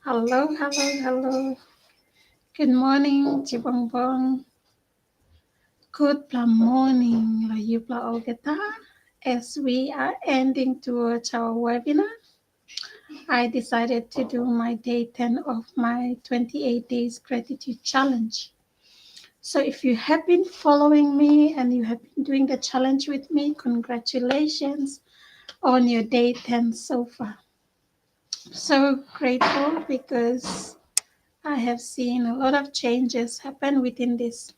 Hello, hello, hello. Good morning, Chibongbong. Good morning, Layupla Ogeta. As we are ending towards our webinar, I decided to do my day 10 of my 28 days gratitude challenge. So if you have been following me and you have been doing the challenge with me, congratulations on your day 10 so far. So grateful because I have seen a lot of changes happen within this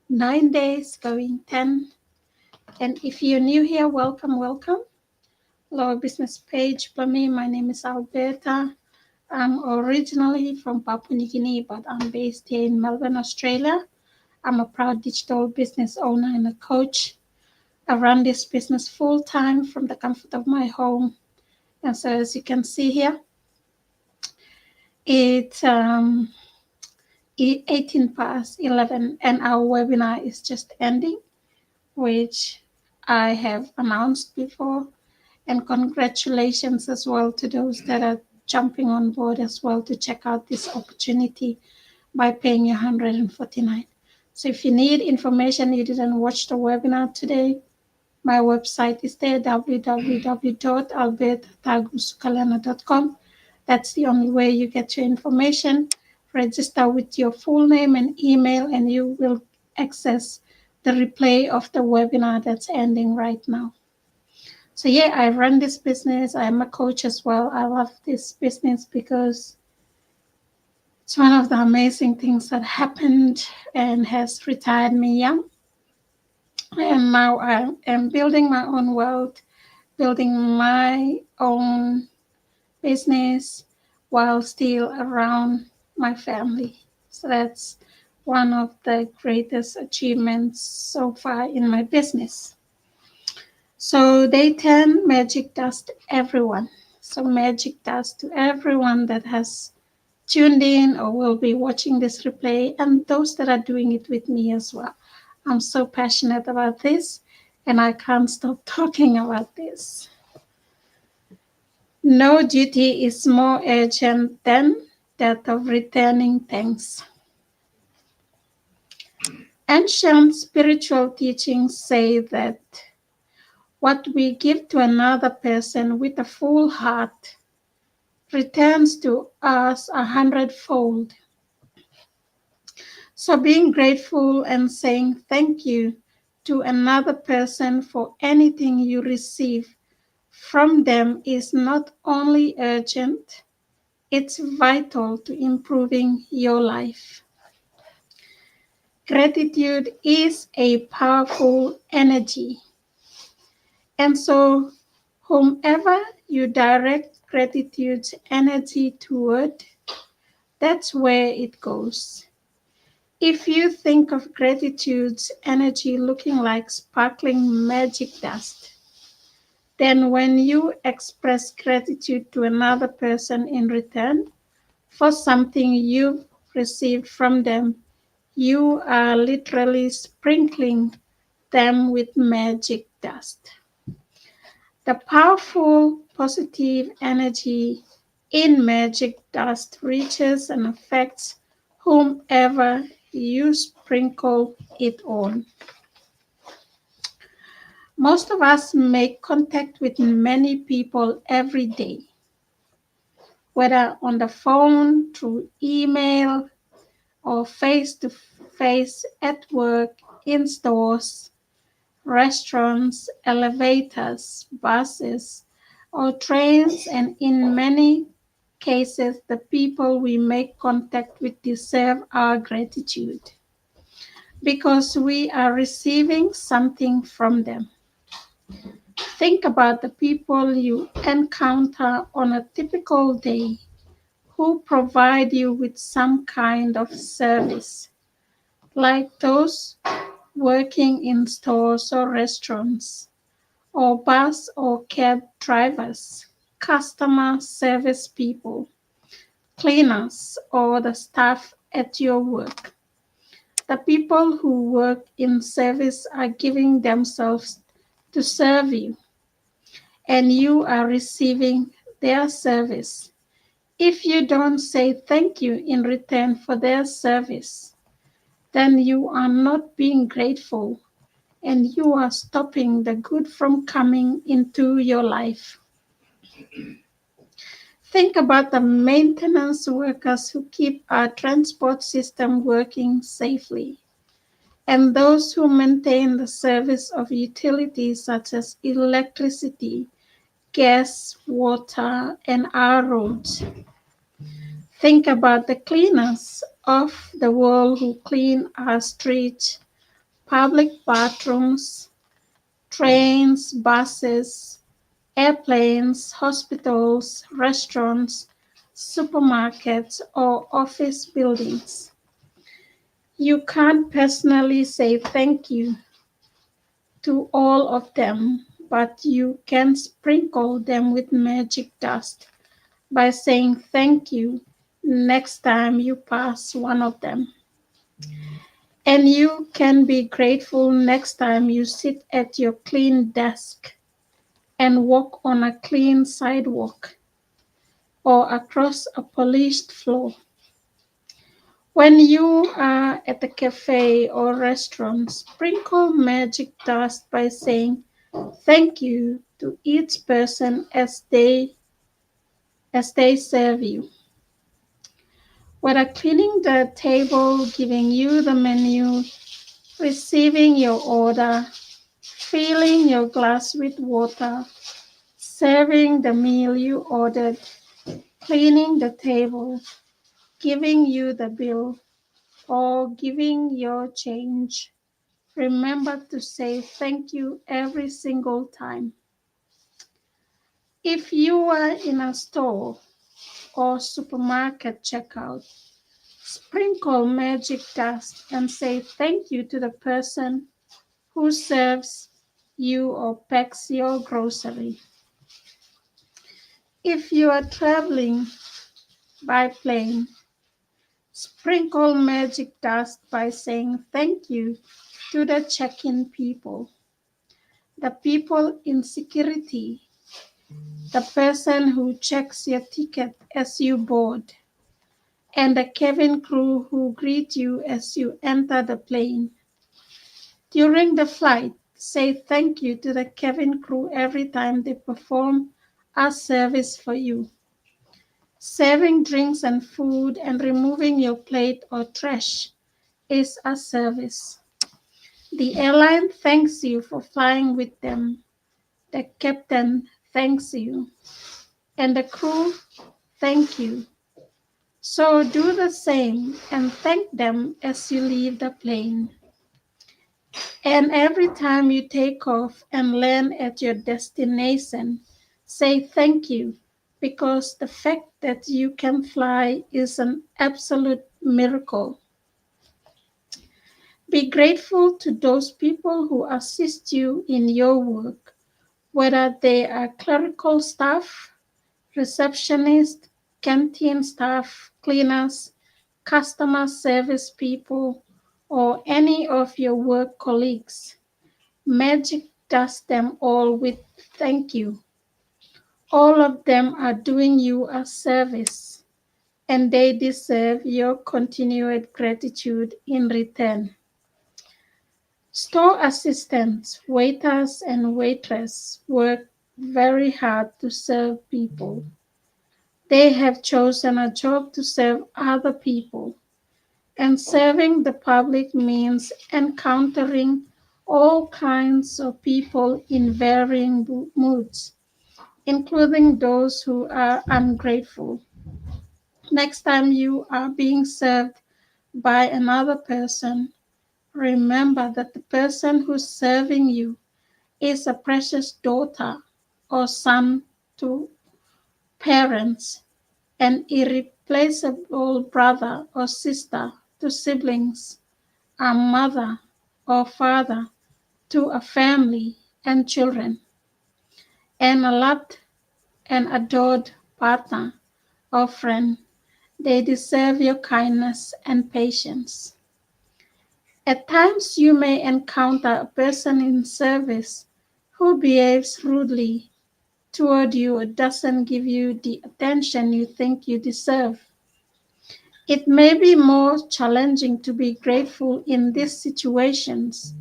9 days, going 10. And if you're new here, welcome, welcome. Hello, business page for me. My name is Alberta. I'm originally from Papua New Guinea, but I'm based here in Melbourne, Australia. I'm a proud digital business owner and a coach. I run this business full time from the comfort of my home. And so, as you can see here, it's 18 past 11, and our webinar is just ending, which I have announced before. And congratulations as well to those that are jumping on board as well to check out this opportunity by paying your 149. So if you need information, you didn't watch the webinar today, my website is there, www.albertatagusukalena.com. That's the only way you get your information. Register with your full name and email, and you will access the replay of the webinar that's ending right now. So yeah, I run this business. I'm a coach as well. I love this business because it's one of the amazing things that happened and has retired me young. And now I am building my own wealth, building my own business while still around my family. So that's one of the greatest achievements so far in my business. So day 10, magic dust everyone. So magic dust to everyone that has tuned in or will be watching this replay, and those that are doing it with me as well. I'm so passionate about this and I can't stop talking about this. No duty is more urgent than that of returning thanks. Ancient spiritual teachings say that what we give to another person with a full heart returns to us 100-fold. So being grateful and saying thank you to another person for anything you receive from them is not only urgent, it's vital to improving your life. Gratitude is a powerful energy. And so, whomever you direct gratitude's energy toward, that's where it goes. If you think of gratitude's energy looking like sparkling magic dust, then when you express gratitude to another person in return for something you've received from them, you are literally sprinkling them with magic dust. The powerful positive energy in magic dust reaches and affects whomever you sprinkle it on. Most of us make contact with many people every day, whether on the phone, through email, or face to face at work, in stores, restaurants, elevators, buses, or trains, and in many cases, the people we make contact with deserve our gratitude because we are receiving something from them. Think about the people you encounter on a typical day who provide you with some kind of service, like those working in stores or restaurants, or bus or cab drivers, customer service people, cleaners, or the staff at your work. The people who work in service are giving themselves to serve you, and you are receiving their service. If you don't say thank you in return for their service, then you are not being grateful and you are stopping the good from coming into your life. Think about the maintenance workers who keep our transport system working safely, and those who maintain the service of utilities such as electricity, gas, water, and our roads. Think about the cleaners of the world who clean our streets, public bathrooms, trains, buses, airplanes, hospitals, restaurants, supermarkets, or office buildings. You can't personally say thank you to all of them, but you can sprinkle them with magic dust by saying thank you next time you pass one of them. And you can be grateful next time you sit at your clean desk and walk on a clean sidewalk or across a polished floor. When you are at a cafe or restaurant, sprinkle magic dust by saying thank you to each person as they serve you. Whether cleaning the table, giving you the menu, receiving your order, filling your glass with water, serving the meal you ordered, cleaning the table, giving you the bill, or giving your change, remember to say thank you every single time. If you are in a store or supermarket checkout, sprinkle magic dust and say thank you to the person who serves you or packs your grocery. If you are traveling by plane, sprinkle magic dust by saying thank you to the check-in people, the people in security, the person who checks your ticket as you board, and the cabin crew who greet you as you enter the plane. During the flight, say thank you to the cabin crew every time they perform a service for you. Serving drinks and food and removing your plate or trash is a service. The airline thanks you for flying with them. The captain thanks you. And the crew thank you. So do the same and thank them as you leave the plane. And every time you take off and land at your destination, say thank you because the fact that you can fly is an absolute miracle. Be grateful to those people who assist you in your work, whether they are clerical staff, receptionists, canteen staff, cleaners, customer service people, or any of your work colleagues. Magic dust them all with thank you. All of them are doing you a service, and they deserve your continued gratitude in return. Store assistants, waiters, and waitresses work very hard to serve people. They have chosen a job to serve other people, and serving the public means encountering all kinds of people in varying moods, including those who are ungrateful. Next time you are being served by another person, remember that the person who's serving you is a precious daughter or son to parents, an irreplaceable brother or sister to siblings, a mother or father to a family and children, and a loved and adored partner or friend. They deserve your kindness and patience. At times, you may encounter a person in service who behaves rudely toward you or doesn't give you the attention you think you deserve. It may be more challenging to be grateful in these situations,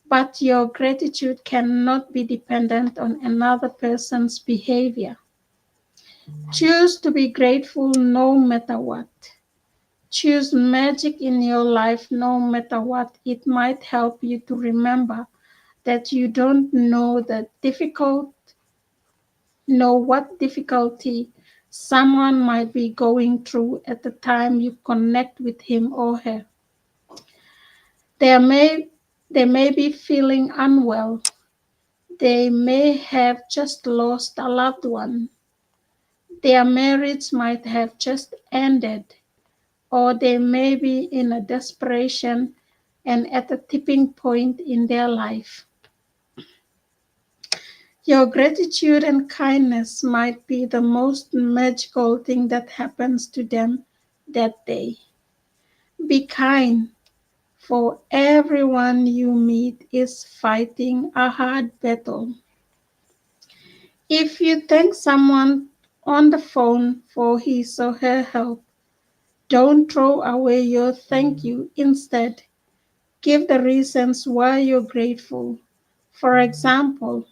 but your gratitude cannot be dependent on another person's behavior. Choose to be grateful no matter what. Choose magic in your life no matter what. It might help you to remember that you don't know what difficulty someone might be going through at the time you connect with him or her. They may, they may be feeling unwell. They may have just lost a loved one. Their marriage might have just ended, or they may be in a desperation and at a tipping point in their life. Your gratitude and kindness might be the most magical thing that happens to them that day. Be kind, for everyone you meet is fighting a hard battle. If you thank someone on the phone for his or her help, don't throw away your thank you. Instead, give the reasons why you're grateful. For example,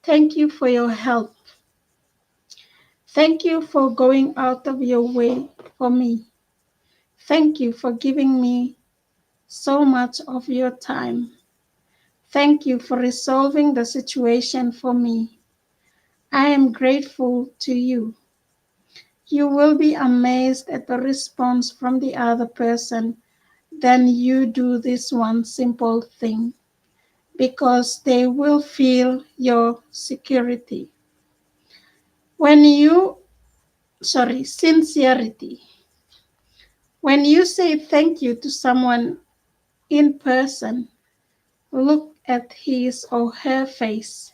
thank you for your help. Thank you for going out of your way for me. Thank you for giving me so much of your time. Thank you for resolving the situation for me. I am grateful to you. You will be amazed at the response from the other person when you do this one simple thing, because they will feel your security. When you, sincerity. When you say thank you to someone in person, look at his or her face.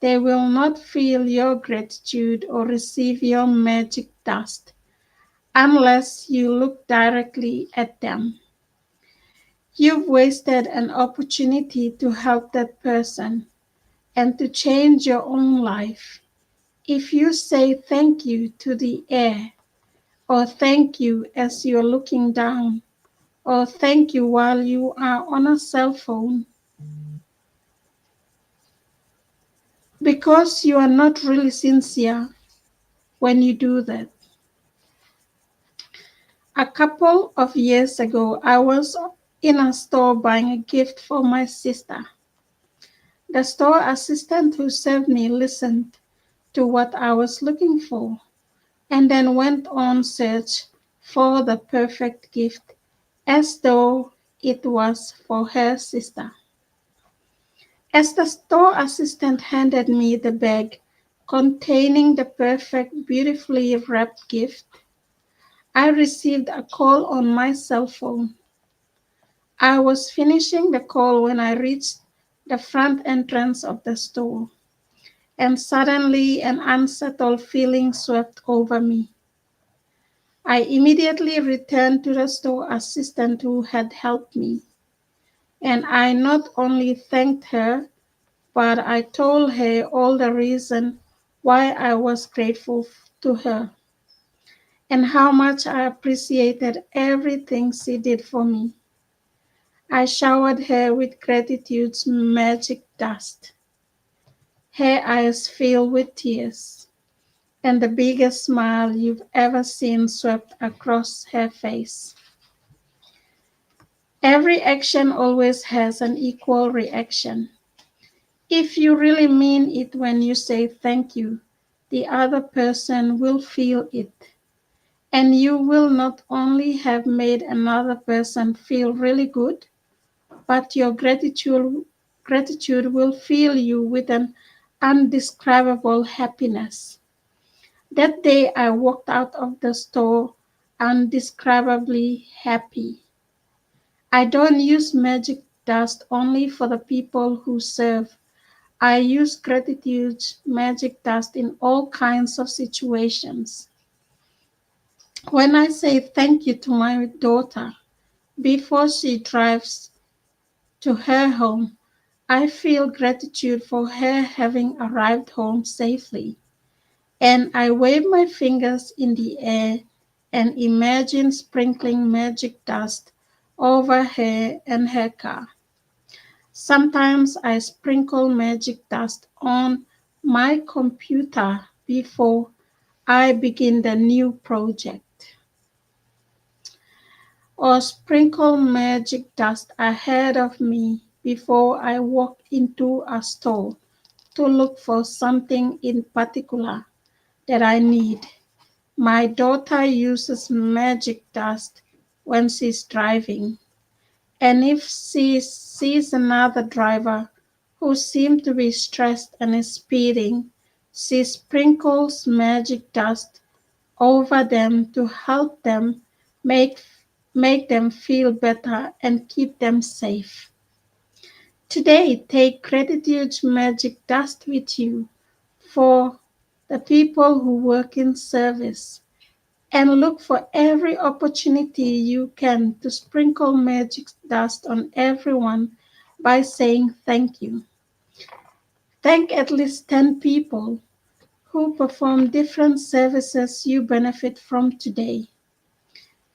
They will not feel your gratitude or receive your magic dust unless you look directly at them. You've wasted an opportunity to help that person and to change your own life. If you say thank you to the air, or thank you as you're looking down, or thank you while you are on a cell phone, because you are not really sincere when you do that. A couple of years ago, I was in a store buying a gift for my sister. The store assistant who served me listened to what I was looking for and then went on search for the perfect gift as though it was for her sister. As the store assistant handed me the bag containing the perfect, beautifully wrapped gift, I received a call on my cell phone. I was finishing the call when I reached the front entrance of the store, and suddenly an unsettled feeling swept over me. I immediately returned to the store assistant who had helped me, and I not only thanked her, but I told her all the reason why I was grateful to her and how much I appreciated everything she did for me. I showered her with gratitude's magic dust. Her eyes filled with tears, and the biggest smile you've ever seen swept across her face. Every action always has an equal reaction. If you really mean it when you say thank you, the other person will feel it. And you will not only have made another person feel really good, but your gratitude will fill you with an undescribable happiness. That day I walked out of the store undescribably happy. I don't use magic dust only for the people who serve. I use gratitude's magic dust in all kinds of situations. When I say thank you to my daughter before she drives to her home, I feel gratitude for her having arrived home safely, and I wave my fingers in the air and imagine sprinkling magic dust over her and her car. Sometimes I sprinkle magic dust on my computer before I begin the new project, or sprinkle magic dust ahead of me before I walk into a store to look for something in particular that I need. My daughter uses magic dust when she's driving, and if she sees another driver who seems to be stressed and is speeding, she sprinkles magic dust over them to help them make, make them feel better and keep them safe. Today, take gratitude magic dust with you for the people who work in service, and look for every opportunity you can to sprinkle magic dust on everyone by saying thank you. Thank at least 10 people who perform different services you benefit from today.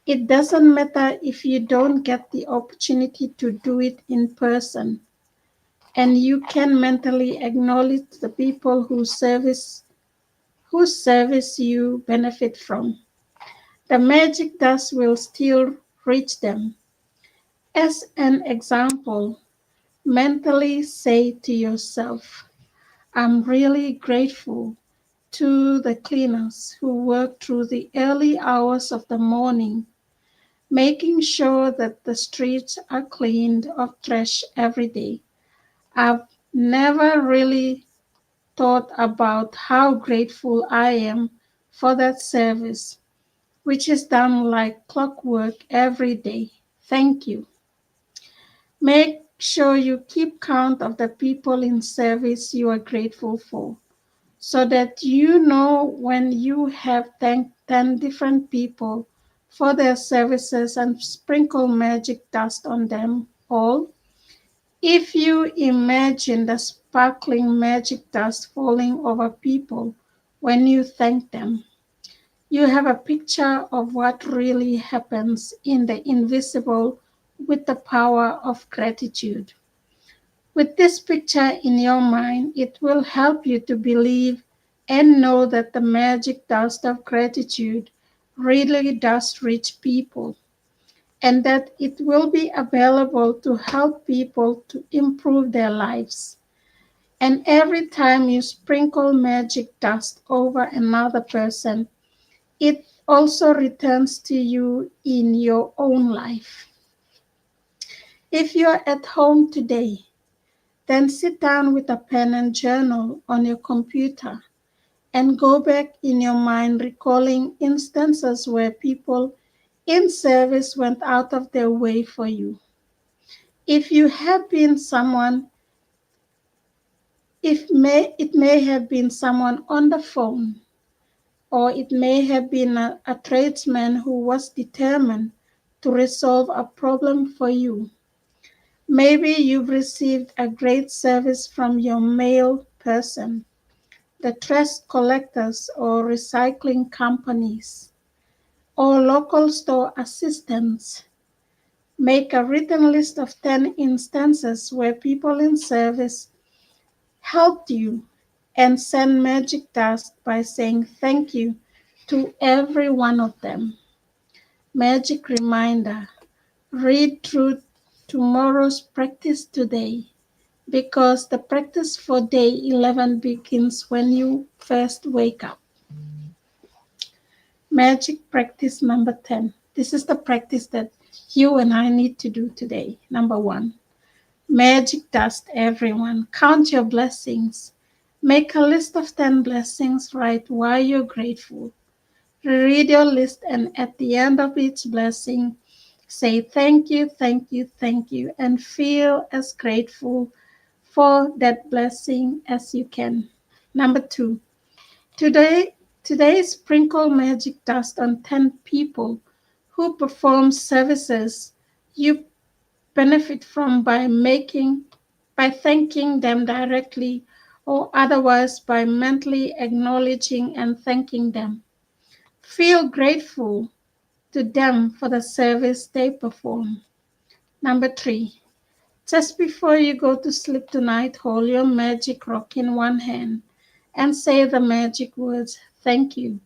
It doesn't matter if you don't get the opportunity to do it in person, and you can mentally acknowledge the people whose service you benefit from. The magic dust will still reach them. As an example, mentally say to yourself, I'm really grateful to the cleaners who work through the early hours of the morning, making sure that the streets are cleaned of trash every day. I've never really thought about how grateful I am for that service, which is done like clockwork every day. Thank you. Make sure you keep count of the people in service you are grateful for, so that you know when you have thanked 10 different people for their services and sprinkle magic dust on them all. If you imagine the sparkling magic dust falling over people when you thank them, you have a picture of what really happens in the invisible with the power of gratitude. With this picture in your mind, it will help you to believe and know that the magic dust of gratitude really does reach people, and that it will be available to help people to improve their lives. And every time you sprinkle magic dust over another person, it also returns to you in your own life. If you're at home today, then sit down with a pen and journal on your computer and go back in your mind recalling instances where people in service went out of their way for you. If you have been someone, it may have been someone on the phone, or it may have been a tradesman who was determined to resolve a problem for you. Maybe you've received a great service from your mail person, the trash collectors or recycling companies, or local store assistants. Make a written list of 10 instances where people in service helped you, and send magic dust by saying thank you to every one of them. Magic reminder: read through tomorrow's practice today, because the practice for day 11 begins when you first wake up. Magic practice number 10. This is the practice that you and I need to do today. Number 1, magic dust everyone. Count your blessings. Make a list of 10 blessings. Write why you're grateful. Read your list, and at the end of each blessing, say thank you, thank you, thank you, and feel as grateful for that blessing as you can. Number 2, today, today sprinkle magic dust on 10 people who perform services you benefit from by making by thanking them directly or otherwise by mentally acknowledging and thanking them. Feel grateful to them for the service they perform. Number 3, just before you go to sleep tonight, hold your magic rock in one hand and say the magic words, thank you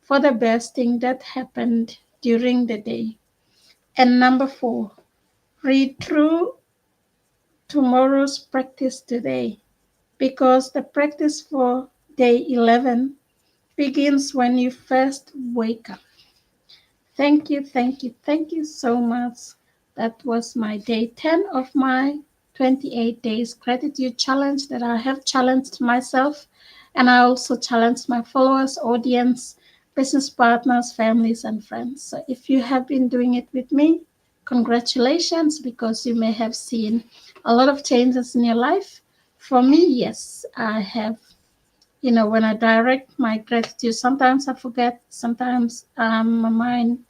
for the best thing that happened during the day. And number 4, read through tomorrow's practice today because the practice for day 11 begins when you first wake up. Thank you, thank you, thank you so much. That was my day 10 of my 28 days gratitude challenge that I have challenged myself, and I also challenged my followers, audience, business partners, families, and friends. So if you have been doing it with me, congratulations, because you may have seen a lot of changes in your life. For me, yes, I have. When I direct my gratitude, sometimes I forget, sometimes my mind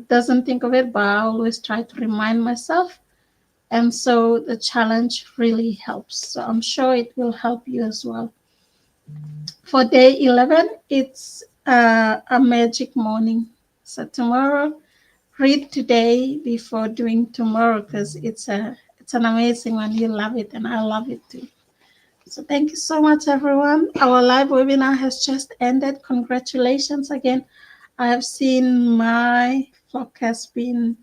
doesn't think of it, but I always try to remind myself. And so the challenge really helps. So I'm sure it will help you as well. For day 11, it's a magic morning. So tomorrow, read today before doing tomorrow because it's an amazing one. You love it, and I love it too. So thank you so much, everyone. Our live webinar has just ended. Congratulations again. I have seen my flock has been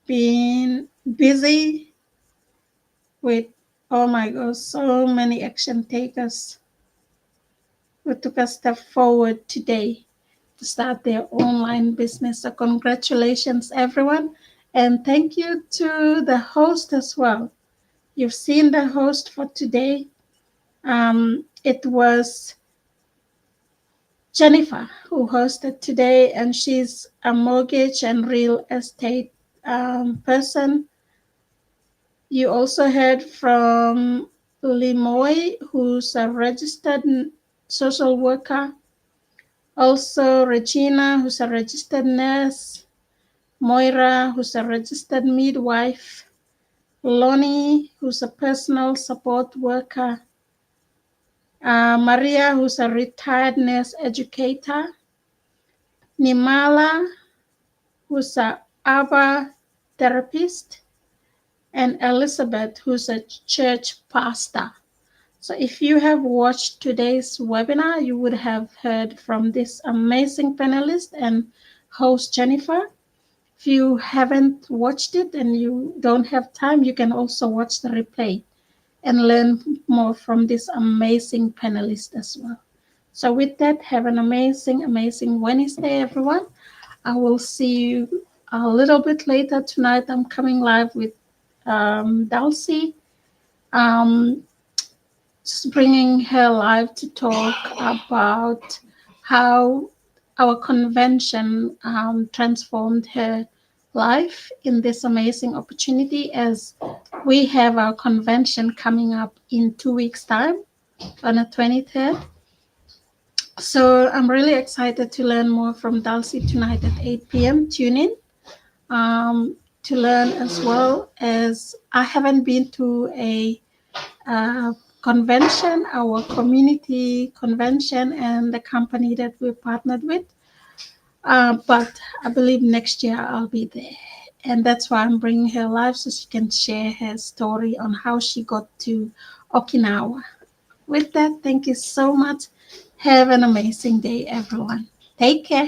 busy with, oh my God, so many action takers who took a step forward today to start their online business. So congratulations, everyone. And thank you to the host as well. You've seen the host for today. It was Jennifer who hosted today, and she's a mortgage and real estate person. You also heard from Limoy, who's a registered social worker. Also Regina, who's a registered nurse. Moira, who's a registered midwife. Lonnie, who's a personal support worker. Maria, who's a retired nurse educator. Nimala, who's a ABA therapist. And Elizabeth, who's a church pastor. So if you have watched today's webinar, you would have heard from this amazing panelist and host, Jennifer. If you haven't watched it and you don't have time, you can also watch the replay and learn more from this amazing panelist as well. So with that, have an amazing, amazing Wednesday, everyone. I will see you a little bit later tonight. I'm coming live with Dulcie. Just bringing her live to talk about how our convention transformed her life in this amazing opportunity, as we have our convention coming up in 2 weeks' time on the 23rd. So I'm really excited to learn more from Dulcie tonight at 8 p.m. Tune in to learn, as well as I haven't been to a convention, our community convention, and the company that we're partnered with. But I believe next year I'll be there. And that's why I'm bringing her live so she can share her story on how she got to Okinawa. With that, thank you so much. Have an amazing day, everyone. Take care.